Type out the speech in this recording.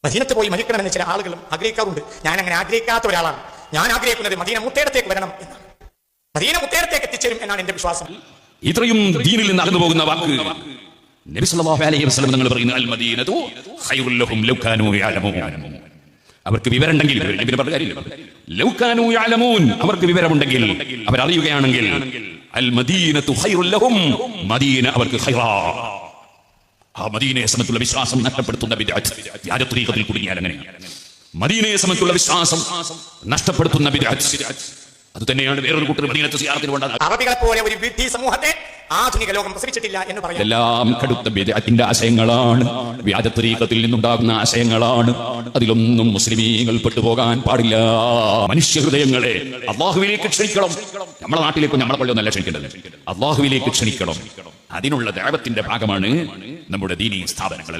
മദീനത്ത് പോയി മരിക്കണമെന്ന് ചില ആളുകളും ആഗ്രഹിക്കാറുണ്ട്. ഞാൻ അങ്ങനെ ആഗ്രഹിക്കാത്ത ഒരാളാണ്. ഞാൻ ആഗ്രഹിക്കുന്നത് മദീന മുത്തേടത്തേക്ക് വരണം എന്നാണ്. മദീന മുത്തേടത്തേക്ക് എത്തിച്ചേരും എന്നാണ് എന്റെ വിശ്വാസം. ഇത്രയും ദീനിൽ നിന്ന് അകന്നു പോകുന്ന വാക്ക് നബി സല്ലല്ലാഹു അലൈഹി വസല്ലം നിങ്ങൾ പറയുന്ന അൽ മദീനതു ഖൈറുൽ ലഹും ലൗ കാനൂ യഅലമൂൻ. അവർക്ക് വിവരമുണ്ടെങ്കിൽ നബി പറഞ്ഞ കാര്യമില്ല, ലൗ കാനൂ യഅലമൂൻ, അവർക്ക് വിവരമുണ്ടെങ്കിൽ, അവരറിയുകയാണെങ്കിൽ, അൽ മദീനതു ഖൈറുൽ ലഹും, മദീന അവർക്ക് ഖൈറാ. ആ മദീനയെ സംബന്ധിച്ചുള്ള വിശ്വാസം നഷ്ടപ്പെടുത്തുന്ന ബിദ്അത്ത് യാദത്രീഖത്തിൽ കുടുങ്ങിയാൽ അങ്ങനെയാണ്. മദീനയെ സംബന്ധിച്ചുള്ള വിശ്വാസം നഷ്ടപ്പെടുത്തുന്ന ബിദ്അത്ത് അത് തന്നെയാണ് വേറൊരു കൂട്ടർ മദീനത്ത് സിയാറത്തിന് കൊണ്ടത്. അറബികളെ പോലെ ഒരു വിഡ്ഢി സമൂഹത്തെ ആധുനിക ലോകം പ്രസവിച്ചിട്ടില്ല എന്ന് പറയാം. എല്ലാം കടുത്ത ബിദ്അത്തിന്റെ ആശയങ്ങളാണ്, വ്യാജത്വരീഖത്തിൽ നിന്നുണ്ടാകുന്ന ആശയങ്ങളാണ്. അതിലൊന്നും മുസ്ലിമീങ്ങൾ പെട്ടുപോകാൻ പാടില്ല. മനുഷ്യ ഹൃദയങ്ങളെ അല്ലാഹുവിലേക്ക് ക്ഷണിക്കണം. നമ്മുടെ നാട്ടിലേക്കും നമ്മളെ പള്ളിയൊന്നല്ല ക്ഷണിക്കേണ്ടത്, അല്ലാഹുവിലേക്ക് ക്ഷണിക്കണം. അതിനുള്ള ദഅവത്തിന്റെ ഭാഗമാണ് നമ്മുടെ ദീനീ സ്ഥാപനങ്ങൾ.